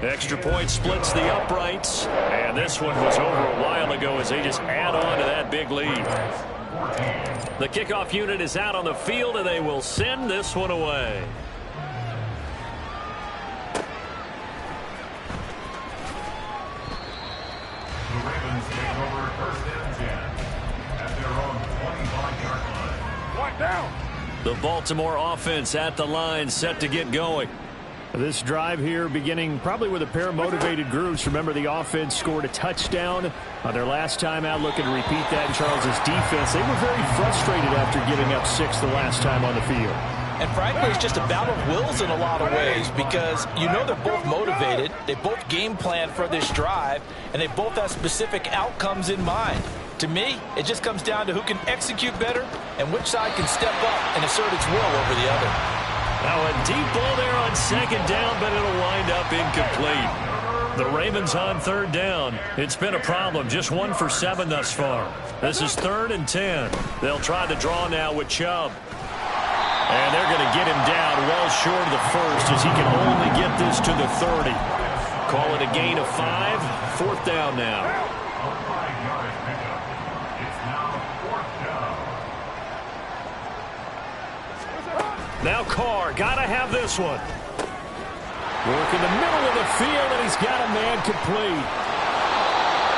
Extra point splits the uprights. And this one was over a while ago as they just add on to that big lead. The kickoff unit is out on the field, and they will send this one away.
The Ravens take over first and 10 at their own 25-yard line.
One down.
The Baltimore offense at the line, set to get going.
This drive here beginning probably with a pair of motivated groups. Remember, the offense scored a touchdown on their last time out, looking to repeat that in Charles's defense. They were very frustrated after giving up 6 the last time on the field.
And frankly, it's just a battle of wills in a lot of ways because you know they're both motivated, they both game plan for this drive, and they both have specific outcomes in mind. To me, it just comes down to who can execute better and which side can step up and assert its will over the other.
Now a deep ball there on 2nd down, but it'll wind up incomplete. The Ravens on third down. It's been a problem. Just 1 for 7 thus far. This is 3rd and 10. They'll try to draw now with Chubb. And they're going to get him down well short of the first as he can only get this to the 30. Call it a gain of 5. 4th down now. Now Carr, got to have this one. Work in the middle of the field, and he's got a man complete.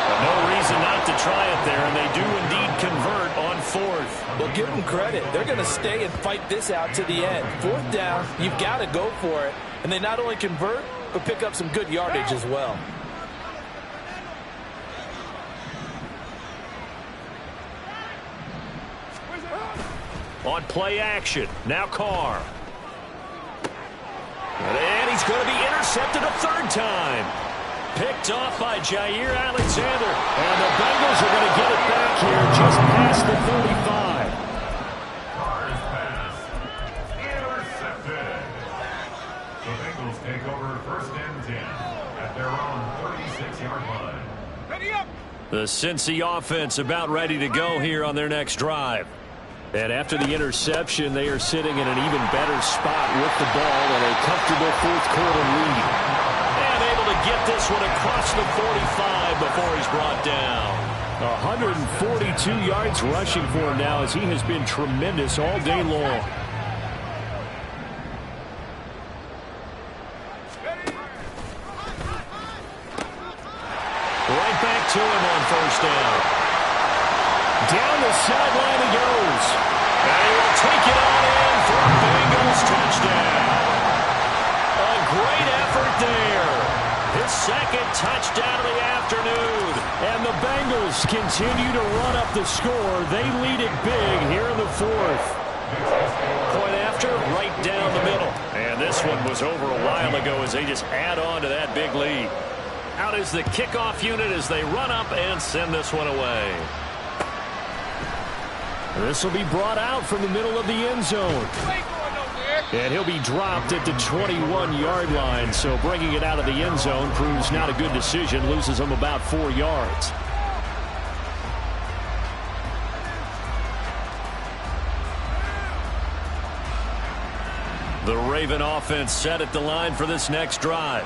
But no reason not to try it there, and they do indeed convert on 4th.
Well, give them credit. They're going to stay and fight this out to the end. 4th down, you've got to go for it. And they not only convert, but pick up some good yardage as well.
On play action, now Carr. And he's going to be intercepted a 3rd time. Picked off by Jair Alexander. And the Bengals are going to get it back here just past the 35.
Carr's pass. Intercepted. The Bengals take over 1st and 10 at their own 36-yard line.
Ready up.
The Cincy offense about ready to go here on their next drive. And after the interception, they are sitting in an even better spot with the ball and a comfortable 4th quarter lead. And able to get this one across the 45 before he's brought down.
142 yards rushing for him now as he has been tremendous all day long.
Right back to him on 1st down.
Down the sideline he goes.
And he will take it on in for a Bengals touchdown. A great effort there. His 2nd touchdown of the afternoon.
And the Bengals continue to run up the score. They lead it big here in the 4th.
Point after, right down the middle. And this one was over a while ago as they just add on to that big lead. Out is the kickoff unit as they run up and send this one away.
This will be brought out from the middle of the end zone. And he'll be dropped at the 21-yard line. So bringing it out of the end zone proves not a good decision. Loses him about 4 yards.
The Raven offense set at the line for this next drive.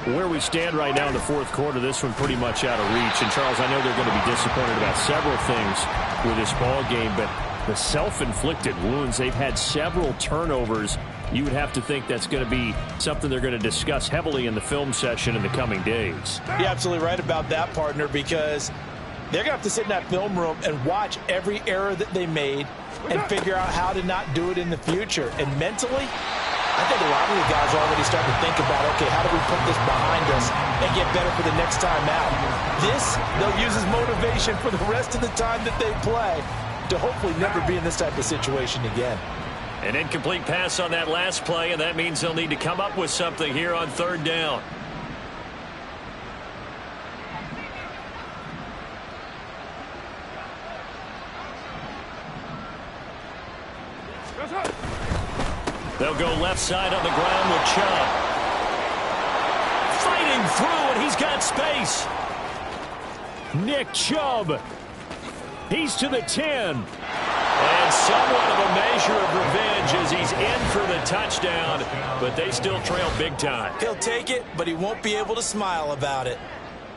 Where we stand right now in the 4th quarter, this one pretty much out of reach. And, Charles, I know they're going to be disappointed about several things with this ball game, but the self-inflicted wounds, they've had several turnovers. You would have to think that's going to be something they're going to discuss heavily in the film session in the coming days.
You're absolutely right about that, partner, because they're going to have to sit in that film room and watch every error that they made and figure out how to not do it in the future. And mentally, I think a lot of the guys are already starting to think about, okay, how do we put this behind us and get better for the next time out? This, they'll use as motivation for the rest of the time that they play to hopefully never be in this type of situation again.
An incomplete pass on that last play, and that means they'll need to come up with something here on 3rd down. They'll go left side on the ground with Chubb. Fighting through, and he's got space.
Nick Chubb. He's to the 10.
And somewhat of a measure of revenge as he's in for the touchdown, but they still trail big time.
He'll take it, but he won't be able to smile about it.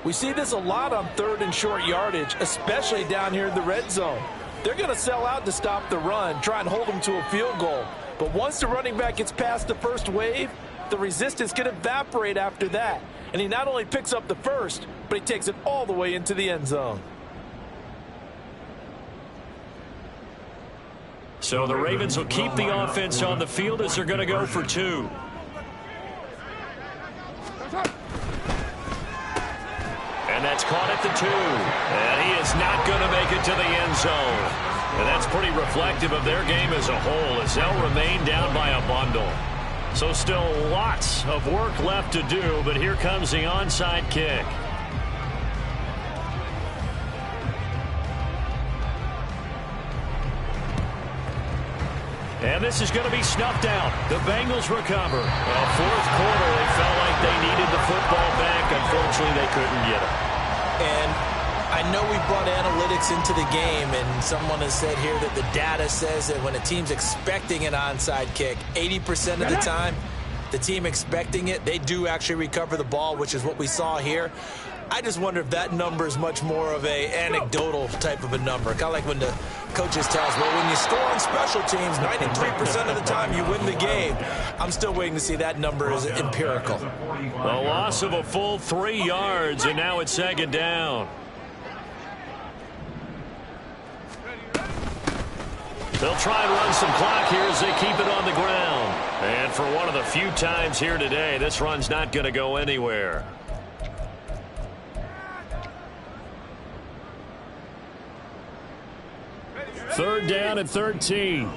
We see this a lot on 3rd and short yardage, especially down here in the red zone. They're going to sell out to stop the run, try and hold them to a field goal. But once the running back gets past the first wave, the resistance can evaporate after that. And he not only picks up the first, but he takes it all the way into the end zone.
So the Ravens will keep the offense on the field as they're going to go for 2. And that's caught at the 2. And he is not going to make it to the end zone. And that's pretty reflective of their game as a whole as they'll remain down by a bundle. So still lots of work left to do, but here comes the onside kick. And this is going to be snuffed out. The Bengals recover. Well, fourth quarter, they felt like they needed the football back. Unfortunately, they couldn't get it.
And I know we brought analytics into the game, and someone has said here that the data says that when a team's expecting an onside kick, 80% of the time, the team expecting it, they do actually recover the ball, which is what we saw here. I just wonder if that number is much more of a anecdotal type of a number. Kind of like when the coaches tell us, well, when you score on special teams, 93% of the time you win the game. I'm still waiting to see that number is empirical.
A loss of a full 3 yards, and now it's second down. They'll try and run some clock here as they keep it on the ground. And for one of the few times here today, this run's not going to go anywhere. Third down and 13.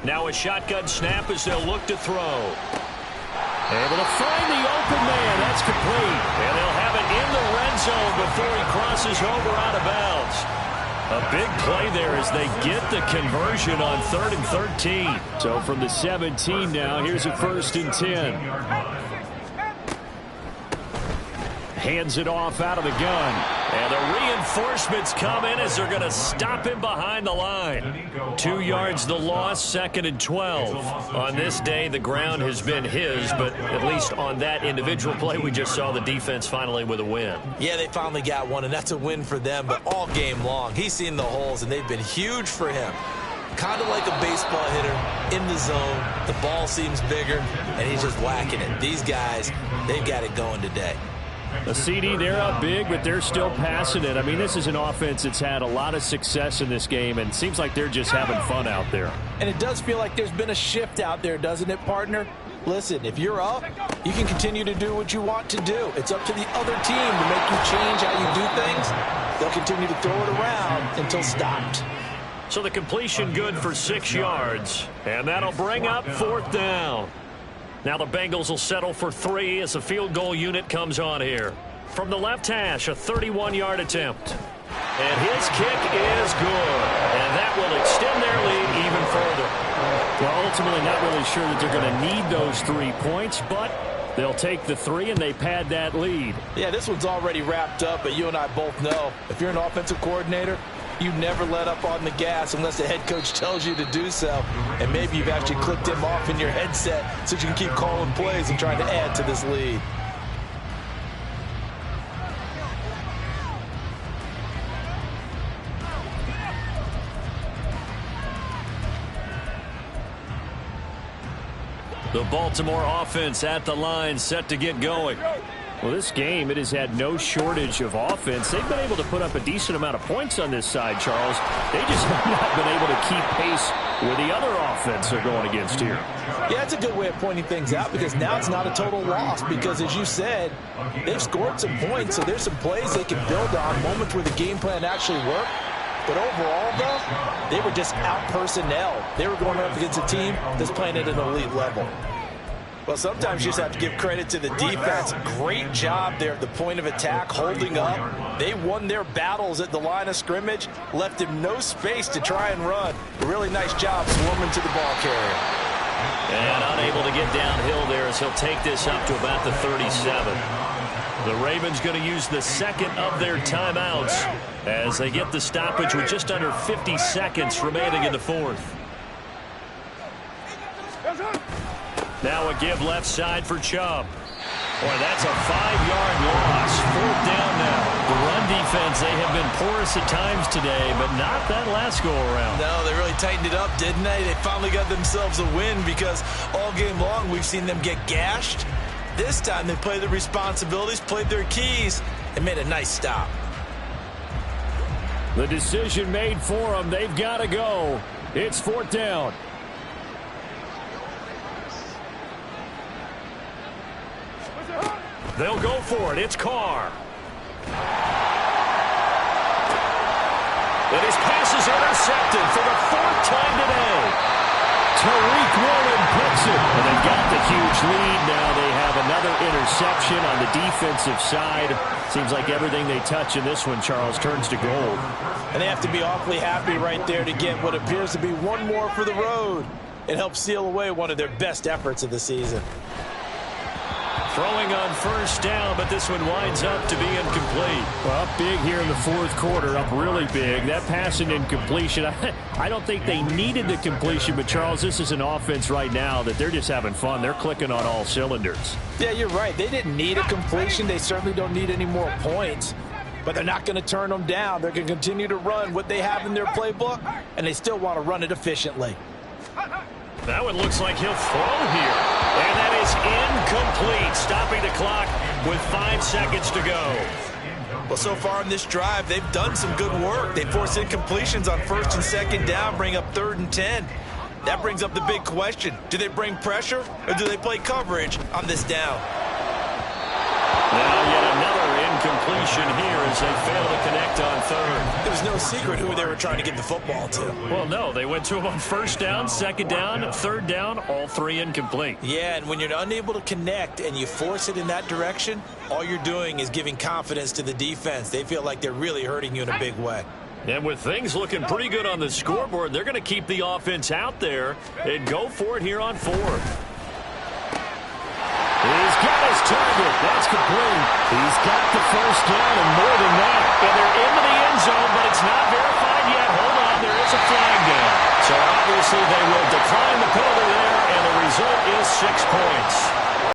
Now a shotgun snap as they'll look to throw. Able to find the open man. That's complete. And they'll have it in the red zone before he crosses over out of bounds. A big play there as they get the conversion on 3rd and 13.
So from the 17 now, here's a 1st and 10. Hands it off out of the gun.
And the reinforcements come in as they're going to stop him behind the line. 2 yards the loss, 2nd and 12. On this day, the ground has been his, but at least on that individual play, we just saw the defense finally with a win.
Yeah, they finally got one, and that's a win for them, but all game long, he's seen the holes, and they've been huge for him. Kind of like a baseball hitter in the zone. The ball seems bigger, and he's just whacking it. These guys, they've got it going today.
A CD, they're up big, but they're still passing it. I mean, this is an offense that's had a lot of success in this game, and it seems like they're just having fun out there.
And it does feel like there's been a shift out there, doesn't it, partner? Listen, if you're up, you can continue to do what you want to do. It's up to the other team to make you change how you do things. They'll continue to throw it around until stopped.
So the completion good for 6 yards, and that'll bring up 4th down. Now the Bengals will settle for 3 as the field goal unit comes on here. From the left hash, a 31-yard attempt. And his kick is good. And that will extend their lead even further.
Well, ultimately not really sure that they're going to need those 3 points, but they'll take the 3 and they pad that lead.
Yeah, this one's already wrapped up, but you and I both know if you're an offensive coordinator, you never let up on the gas unless the head coach tells you to do so. And maybe you've actually clicked him off in your headset so you can keep calling plays and trying to add to this lead.
The Baltimore offense at the line, set to get going.
Well, this game, it has had no shortage of offense. They've been able to put up a decent amount of points on this side, Charles. They just have not been able to keep pace with the other offense they're going against here.
Yeah, that's a good way of pointing things out because now it's not a total loss because, as you said, they've scored some points, so there's some plays they can build on, moments where the game plan actually worked. But overall, though, they were just out personnel. They were going up against a team that's playing at an elite level. Well, sometimes you just have to give credit to the defense. Great job there at the point of attack, holding up. They won their battles at the line of scrimmage, left him no space to try and run. A really nice job swarming to the ball carrier.
And unable to get downhill there as he'll take this up to about the 37. The Ravens going to use the second of their timeouts as they get the stoppage with just under 50 seconds remaining in the fourth. Now a give left side for Chubb. Boy, that's a 5-yard loss. 4th down now. The run defense, they have been porous at times today, but not that last go-around.
No, they really tightened it up, didn't they? They finally got themselves a win because all game long we've seen them get gashed. This time they played their responsibilities, played their keys, and made a nice stop.
The decision made for them. They've got to go. It's 4th down.
They'll go for it. It's Carr. And his pass is intercepted for the 4th time today.
Tariq Woolen picks it. And they've got the huge lead. Now they have another interception on the defensive side. Seems like everything they touch in this one, Charles, turns to gold.
And they have to be awfully happy right there to get what appears to be one more for the road. It helps seal away one of their best efforts of the season.
Throwing on first down, but this one winds up to be incomplete.
Well, up big here in the fourth quarter, up really big. That passing incompletion, I don't think they needed the completion, but Charles, this is an offense right now that they're just having fun. They're clicking on all cylinders.
Yeah, you're right. They didn't need a completion. They certainly don't need any more points, but they're not going to turn them down. They're going to continue to run what they have in their playbook, and they still want to run it efficiently.
That one looks like he'll throw here. And that is incomplete, stopping the clock with 5 seconds to go.
Well, so far in this drive, they've done some good work. They force incompletions on first and second down, bring up 3rd and 10. That brings up the big question. Do they bring pressure or do they play coverage on this down?
Now yet another incompletion here as they fail to connect on 3rd.
It was no secret who they were trying to get the football to.
Well, no, they went to him on first down, second down, 3rd down, all 3 incomplete.
Yeah, and when you're unable to connect and you force it in that direction, all you're doing is giving confidence to the defense. They feel like they're really hurting you in a big way.
And with things looking pretty good on the scoreboard, they're going to keep the offense out there and go for it here on 4th. He's got his target. That's complete. He's got the first down and more than that. And they're into the end zone, but it's not verified yet. Hold on, there is a flag down. So obviously they will decline the penalty there, and the result is 6 points.